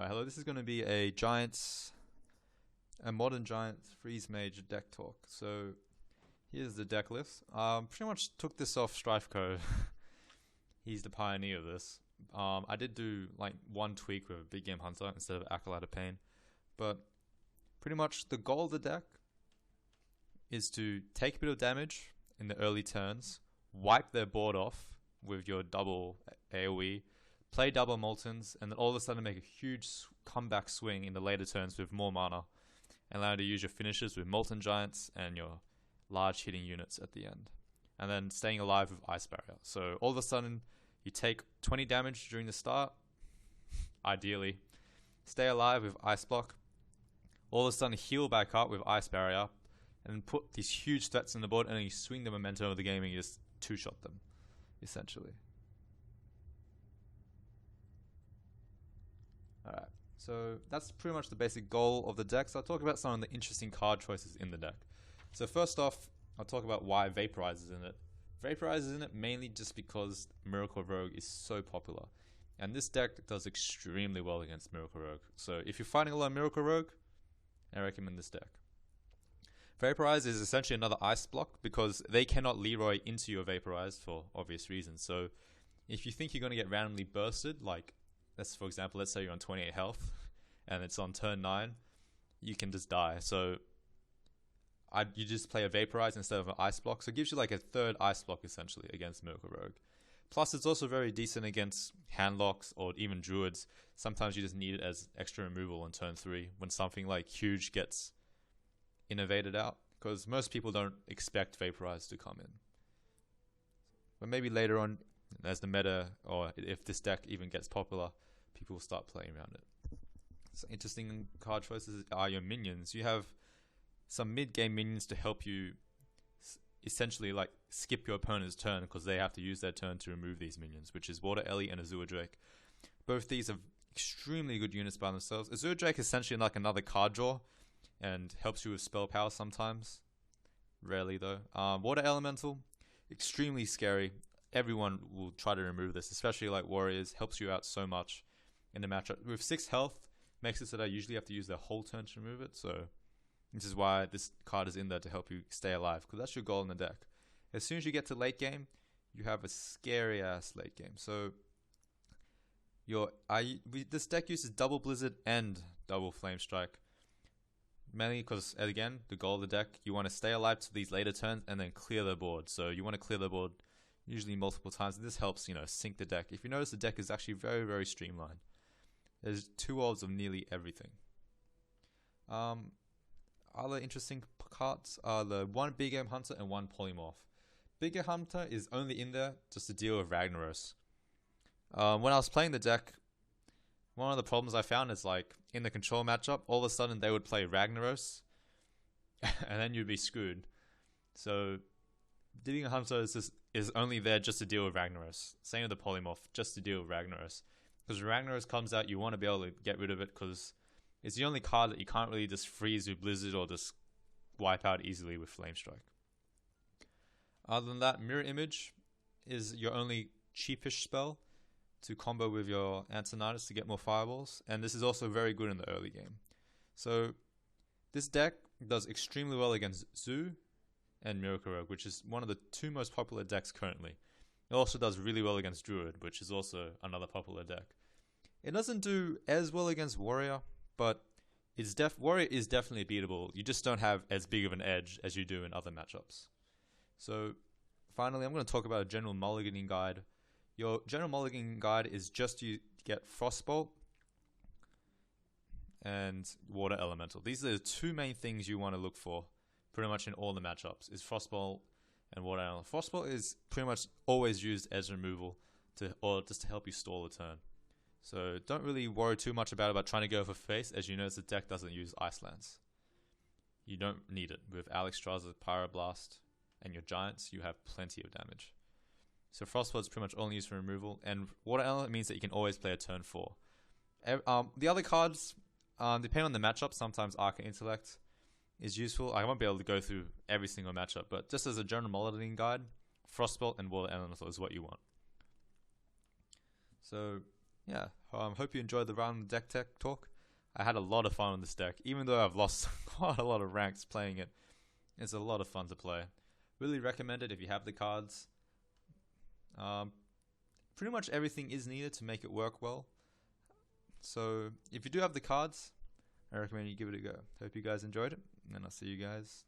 Hello, this is going to be a modern giant freeze mage deck talk. So here's the deck list. Pretty much took this off strifecro. He's the pioneer of this. I did do like one tweak with Big Game Hunter instead of Acolyte of Pain, but pretty much the goal of the deck is to take a bit of damage in the early turns, wipe their board off with your double AoE, play double Moltons, and then all of a sudden make a huge comeback swing in the later turns with more mana, and allow you to use your finishes with Molten Giants and your large hitting units at the end. And then staying alive with Ice Barrier. So all of a sudden, you take 20 damage during the start, ideally. Stay alive with Ice Block. All of a sudden, heal back up with Ice Barrier, and then put these huge threats on the board, and then you swing the momentum of the game and you just two-shot them, essentially. Alright, so that's pretty much the basic goal of the deck. So I'll talk about some of the interesting card choices in the deck. So first off, I'll talk about why Vaporize is in it. Vaporize is in it mainly just because Miracle Rogue is so popular. And this deck does extremely well against Miracle Rogue. So if you're fighting a lot of Miracle Rogue, I recommend this deck. Vaporize is essentially another ice block because they cannot Leroy into your Vaporize for obvious reasons. So if you think you're going to get randomly bursted, like for example, let's say you're on 28 health and it's on turn 9, you can just die. So you just play a Vaporize instead of an Ice Block. So it gives you like a third Ice Block essentially against Miracle Rogue. Plus it's also very decent against Handlocks or even Druids. Sometimes you just need it as extra removal on turn 3 when something like huge gets innovated out. Because most people don't expect Vaporize to come in. But maybe later on, as the meta, or if this deck even gets popular, people will start playing around it. So interesting card choices are your minions. You have some mid-game minions to help you essentially like skip your opponent's turn because they have to use their turn to remove these minions, which is Water Ellie and Azure Drake. Both these are extremely good units by themselves. Azure Drake is essentially like another card draw and helps you with spell power sometimes. Rarely though. Water Elemental, extremely scary. Everyone will try to remove this, especially like warriors. Helps you out so much in the matchup. With 6 health, makes it so that I usually have to use their whole turn to remove it. So this is why this card is in there to help you stay alive, because that's your goal in the deck. As soon as you get to late game, you have a scary ass late game. So this deck uses double Blizzard and double Flame Strike. Mainly because, again, the goal of the deck, you want to stay alive to these later turns and then clear the board. So you want to clear the board usually multiple times. This helps, sync the deck. If you notice, the deck is actually very, very streamlined. There's 2 worlds of nearly everything. Other interesting cards are the one Big Game Hunter and one Polymorph. Big Game Hunter is only in there just to deal with Ragnaros. When I was playing the deck, one of the problems I found is like in the control matchup, all of a sudden they would play Ragnaros, and then you'd be screwed. So Big Game Hunter is only there just to deal with Ragnaros. Same with the Polymorph, just to deal with Ragnaros. Because Ragnaros comes out, you want to be able to get rid of it because it's the only card that you can't really just freeze with Blizzard or just wipe out easily with Flame Strike. Other than that, Mirror Image is your only cheapish spell to combo with your Antonitis to get more fireballs, and this is also very good in the early game. So this deck does extremely well against Zoo and Miracle Rogue, which is one of the 2 most popular decks currently. It also does really well against Druid, which is also another popular deck. It doesn't do as well against Warrior, but Warrior is definitely beatable. You just don't have as big of an edge as you do in other matchups. So finally, I'm going to talk about a general mulliganing guide. Your general mulliganing guide is just to get Frostbolt and Water Elemental. These are the 2 main things you want to look for pretty much in all the matchups, is Frostbolt and Water Elemental. Frostbolt is pretty much always used as removal or just to help you stall a turn. So don't really worry too much about trying to go for face, as you notice the deck doesn't use Ice Lance. You don't need it. With Alexstrasza, Pyroblast, and your Giants, you have plenty of damage. So Frostbolt is pretty much only used for removal, and Water Element means that you can always play a turn 4. The other cards, depending on the matchup, sometimes Arcane Intellect is useful. I won't be able to go through every single matchup, but just as a general mulliganing guide, Frostbolt and Water Elemental is what you want. So yeah, hope you enjoyed the round of deck tech talk. I had a lot of fun on this deck, even though I've lost quite a lot of ranks playing it. It's a lot of fun to play. Really recommend it if you have the cards. Pretty much everything is needed to make it work well. So if you do have the cards, I recommend you give it a go. Hope you guys enjoyed it, and I'll see you guys